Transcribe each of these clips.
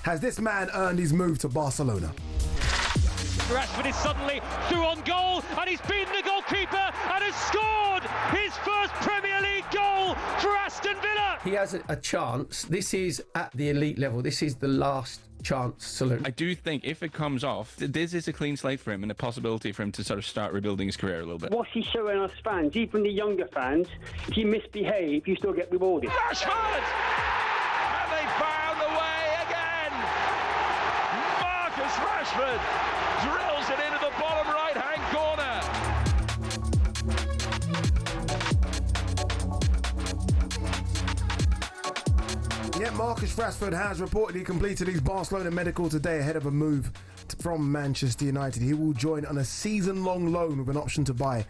Has this man earned his move to Barcelona? Rashford is suddenly through on goal, and he's beaten the goalkeeper and has scored his first Premier League goal for Aston Villa. He has a chance. This is at the elite level. This is the last chance saloon. I do think if it comes off, this is a clean slate for him and a possibility for him to sort of start rebuilding his career a little bit. What's he showing us fans, even the younger fans? If you misbehave, you still get rewarded. Rashford! And they found a way again! Marcus Rashford drills it into the bottom right-hand corner. Yeah, Marcus Rashford has reportedly completed his Barcelona medical today ahead of a move from Manchester United. He will join on a season-long loan with an option to buy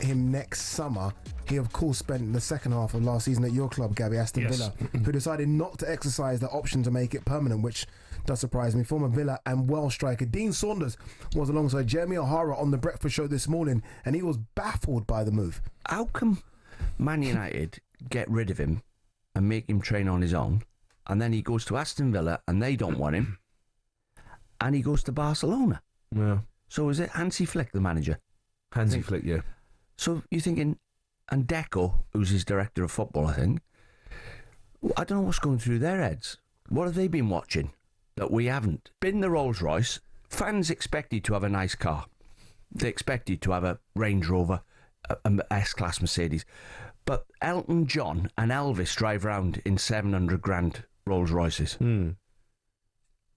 him next summer. He, of course, spent the second half of last season at your club, Gabby, Aston Villa, who decided not to exercise the option to make it permanent, which does surprise me. Former Villa and Welsh striker Dean Saunders was alongside Jeremy O'Hara on the breakfast show this morning, and he was baffled by the move. How come Man United get rid of him and make him train on his own, and then he goes to Aston Villa and they don't want him, and he goes to Barcelona? Yeah. So is it Hansi Flick, the manager? Hansi Flick, yeah. So you're thinking, and Deco, who's his director of football, I think, I don't know what's going through their heads. What have they been watching that we haven't? Been the Rolls Royce. Fans expect you to have a nice car. They expect you to have a Range Rover, an S-Class Mercedes. But Elton John and Elvis drive around in 700 grand Rolls Royces. Don't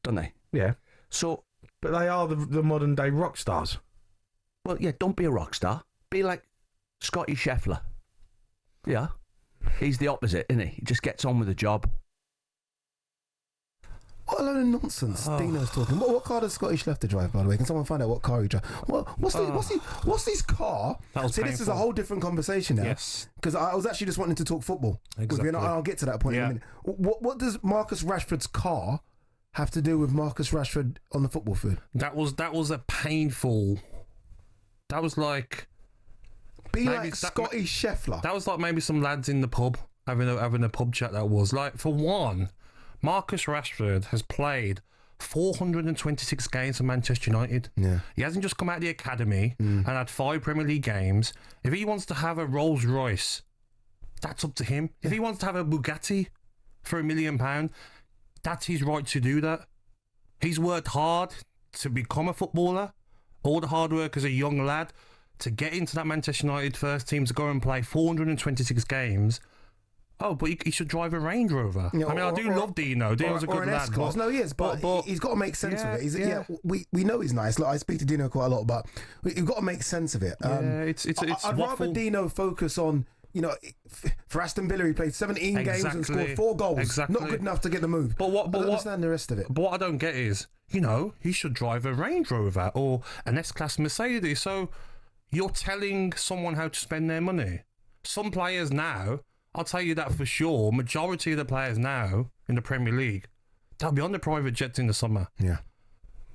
they? Yeah. So, but they are the modern day rock stars. Well, yeah, don't be a rock star. Be like Scotty Scheffler. Yeah. He's the opposite, isn't he? He just gets on with the job. What a load of nonsense Dino's talking. What car does Scotty Scheffler drive, by the way? Can someone find out what car he drives? What's his car? See, this is a whole different conversation now. Yes. Because I was actually just wanting to talk football. Exactly. And I'll get to that point in a minute. What does Marcus Rashford's car have to do with Marcus Rashford on the football field? That was a painful... That was like... Scotty Scheffler. That was like maybe some lads in the pub having a pub chat. That was like, for one, Marcus Rashford has played 426 games for Manchester United. Yeah. He hasn't just come out of the academy and had 5 Premier League games. If he wants to have a Rolls Royce, that's up to him. If he wants to have a Bugatti for £1 million, that's his right to do that. He's worked hard to become a footballer. All the hard work as a young lad to get into that Manchester United first team, to go and play 426 games. Oh, but he should drive a Range Rover. Yeah, I do love Dino. Dino's a good lad. S-Class. No, he is, but he's got to make sense of it. We know he's nice. Like, I speak to Dino quite a lot, but you've got to make sense of it. I'd rather Dino focus on, for Aston Villa, he played 17 games and scored 4 goals. Exactly. Not good enough to get the move. But I don't understand the rest of it. But what I don't get is, he should drive a Range Rover or an S-Class Mercedes. So you're telling someone how to spend their money. Some players now, I'll tell you that for sure, majority of the players now in the Premier League, they'll be on the private jets in the summer. Yeah.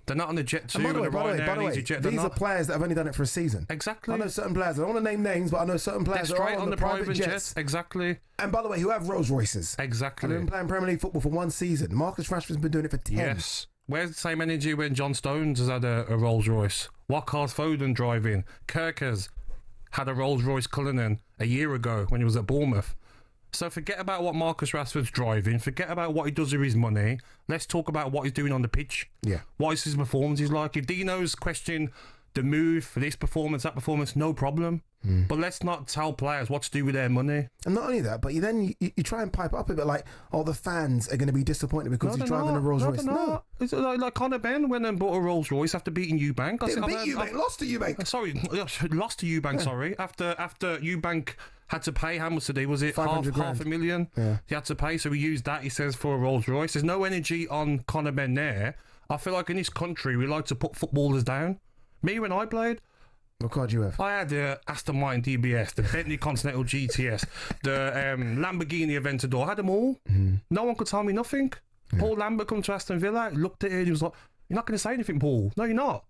They're not on the Jet 2 and by the way, EasyJet. These are players that have only done it for a season. Exactly. I know certain players, I don't want to name names, but I know certain players that are on the private jets. Exactly. And by the way, who have Rolls Royces. Exactly. And they've been playing Premier League football for 1 season. Marcus Rashford's been doing it for 10. Yes. Where's the same energy when John Stones has had a Rolls Royce? What car's Foden driving? Kirkers had a Rolls Royce Cullinan a year ago when he was at Bournemouth. So forget about what Marcus Rashford's driving. Forget about what he does with his money. Let's talk about what he's doing on the pitch. Yeah. What is his performances like? If Dino's questioning the move for this performance, that performance, no problem. But let's not tell players what to do with their money. And not only that, but you try and pipe up a bit like, the fans are going to be disappointed because he's driving a Rolls Royce. No. It's like Conor Ben went and bought a Rolls Royce after beating Eubank. Lost to Eubank. Sorry, lost to Eubank, sorry. After Eubank had to pay, how much today was it? Half a million? Yeah. He had to pay, so he used that, he says, for a Rolls Royce. There's no energy on Conor Ben there. I feel like in this country, we like to put footballers down. Me, when I played, what car do you have? I had the Aston Martin DBS, the Bentley Continental GTS, the Lamborghini Aventador. I had them all. No one could tell me nothing. Yeah. Paul Lambert come to Aston Villa, looked at it, and he was like, "You're not going to say anything, Paul. No, you're not."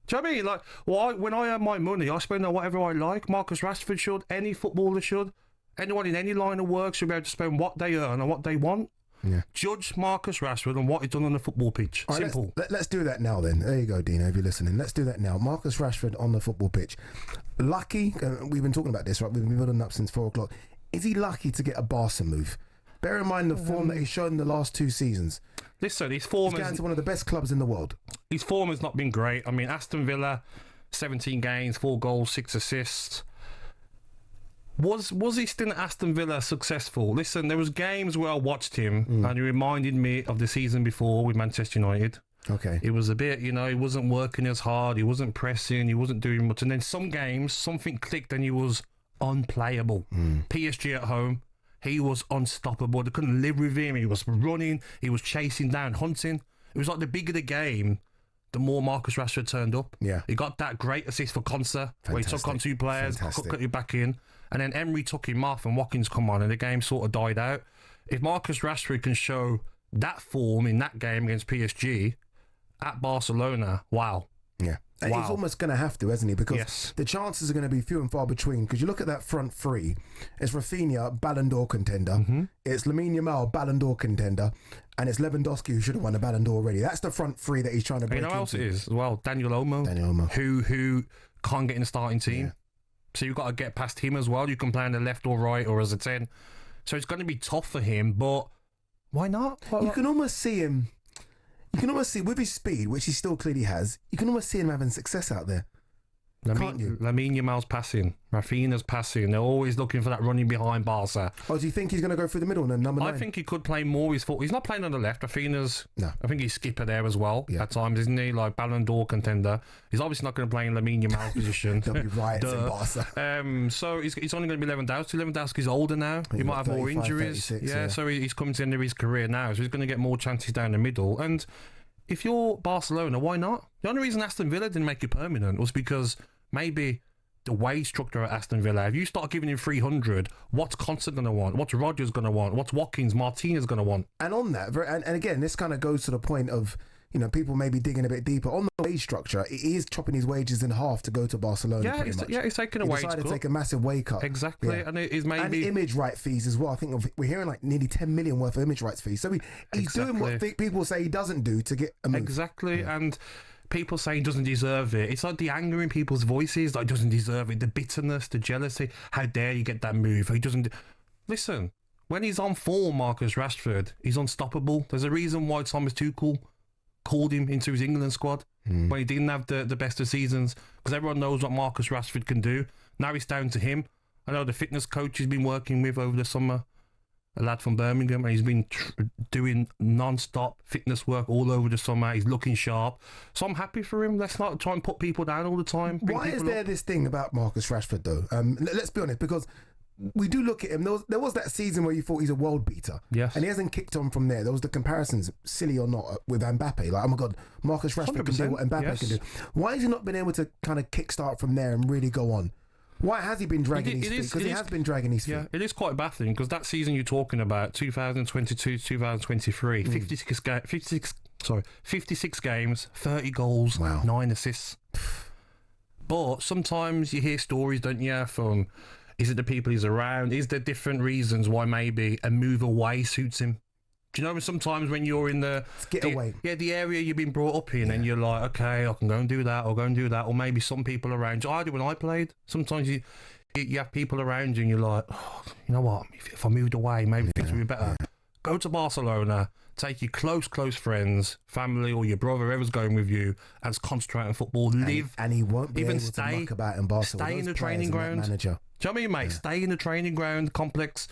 Do you know what I mean? Like, when I earn my money, I spend on whatever I like. Marcus Rashford should. Any footballer should. Anyone in any line of work should be able to spend what they earn on what they want. Yeah. Judge Marcus Rashford on what he's done on the football pitch. All right, Simple. Let's do that now then. There you go, Dino, if you're listening. Let's do that now. Marcus Rashford on the football pitch. Lucky, we've been talking about this, right? We've been building up since 4 o'clock. Is he lucky to get a Barca move? Bear in mind the form that he's shown in the last 2 seasons. Listen, his form He's going to one of the best clubs in the world. His form has not been great. I mean, Aston Villa, 17 games, 4 goals, 6 assists. Was he still at Aston Villa successful? Listen, there was games where I watched him and he reminded me of the season before with Manchester United. Okay. It was a bit, he wasn't working as hard, he wasn't pressing, he wasn't doing much. And then some games, something clicked and he was unplayable. PSG at home, he was unstoppable. They couldn't live with him. He was running, he was chasing down, hunting. It was like the bigger the game, the more Marcus Rashford turned up. Yeah. He got that great assist for Consa, where he took on 2 players, cut it back in. And then Emery took him off and Watkins come on and the game sort of died out. If Marcus Rashford can show that form in that game against PSG at Barcelona, wow. Yeah. And he's almost going to have to, isn't he? Because the chances are going to be few and far between. Because you look at that front three, it's Rafinha, Ballon d'Or contender. It's Lamine Yamal, Ballon d'Or contender. And it's Lewandowski, who should have won the Ballon d'Or already. That's the front three that he's trying to break into. You know what else it is as well? Daniel Olmo. Who can't get in the starting team. Yeah. So you've got to get past him as well. You can play on the left or right or as a 10. So it's going to be tough for him, but why not? You can almost see him. You can almost see, with his speed, which he still clearly has, you can almost see him having success out there. Can't you? Lamine Yamal's passing. Rafinha's passing. They're always looking for that running behind Barca. Oh, do you think he's going to go through the middle and number 9? I think he could play more his foot. He's not playing on the left. Rafinha's... No. I think he's skipper there as well at times, isn't he? Like Ballon d'Or contender. He's obviously not going to play in Lamine Yamal's position. There'll be riots in Barca. So he's only going to be Lewandowski. Lewandowski's older now. He might have more injuries. Yeah, so he's coming to the end of his career now. So he's going to get more chances down the middle. And if you're Barcelona, why not? The only reason Aston Villa didn't make you permanent was because maybe the wage structure at Aston Villa, if you start giving him 300, what's Constant going to want? What's Rodgers going to want? What's Watkins, Martinez going to want? And on that, and again, this kind of goes to the point of, people maybe digging a bit deeper. On the wage structure, he is chopping his wages in half to go to Barcelona. Yeah, he's taking a wage cut. He decided to take a massive wage cut. Exactly. And it is maybe... And image right fees as well. I think we're hearing like nearly 10 million worth of image rights fees. So he's doing what people say he doesn't do to get a move. Exactly. Yeah. And people say he doesn't deserve it. It's like the anger in people's voices, like he doesn't deserve it. The bitterness, the jealousy. How dare you get that move? He doesn't... Listen, when he's on form, Marcus Rashford, he's unstoppable. There's a reason why Thomas Tuchel called him into his England squad when he didn't have the best of seasons, because everyone knows what Marcus Rashford can do. Now it's down to him. I know the fitness coach he's been working with over the summer, a lad from Birmingham, and he's been doing non-stop fitness work all over the summer. He's looking sharp. So I'm happy for him. Let's not try and put people down all the time. Why is there this thing about Marcus Rashford, though? Let's be honest, because we do look at him. There was that season where you thought he's a world beater. Yes. And he hasn't kicked on from there. There was the comparisons, silly or not, with Mbappe. Like, oh my God, Marcus Rashford can do what Mbappe can do. Why has he not been able to kind of kickstart from there and really go on? Why has he been dragging his feet? Because he has been dragging his feet. Yeah, it is quite baffling, because that season you're talking about, 2022 to 2023, 56 games, 30 goals, 9 assists. But sometimes you hear stories, don't you, from... Is it the people he's around? Is there different reasons why maybe a move away suits him? Do you know sometimes when you're in the area you've been brought up in and you're like, okay, I can go and do that or maybe some people around you. I did when I played. Sometimes you have people around you and you're like, oh, you know what, if I moved away, maybe things would be better. Go to Barcelona, take your close friends, family or your brother, whoever's going with you, and concentrate on football, live. And he won't be even able to muck about in Barcelona. Stay in the training ground. Manager. Do you know what I mean, mate? Yeah. Stay in the training ground complex.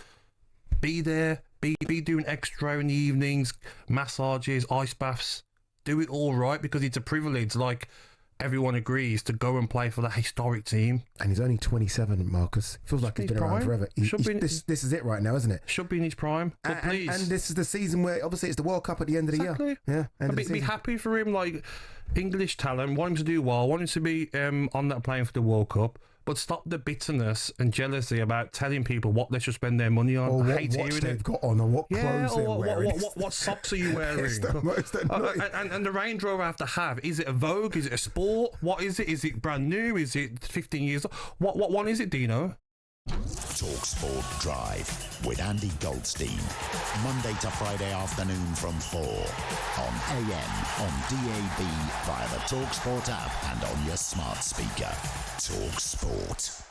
Be there. Be doing extra in the evenings, massages, ice baths. Do it all right, because it's a privilege, like everyone agrees, to go and play for that historic team. And he's only 27, Marcus. Feels like he's been around forever. This is it right now, isn't it? Should be in his prime. But please. And this is the season where, obviously, it's the World Cup at the end of the year. Yeah. I'd be happy for him, like English talent, want him to do well, want him to be on that playing for the World Cup. But stop the bitterness and jealousy about telling people what they should spend their money on. Or what watch they've got on, or what clothes they're wearing. What socks are you wearing? And the Range Rover I have to have, is it a Vogue? Is it a Sport? What is it? Is it brand new? Is it 15 years old? What one is it, Dino? talkSPORT Drive with Andy Goldstein. Monday to Friday afternoon from 4 on AM, on DAB, via the talkSPORT app and on your smart speaker. talkSPORT.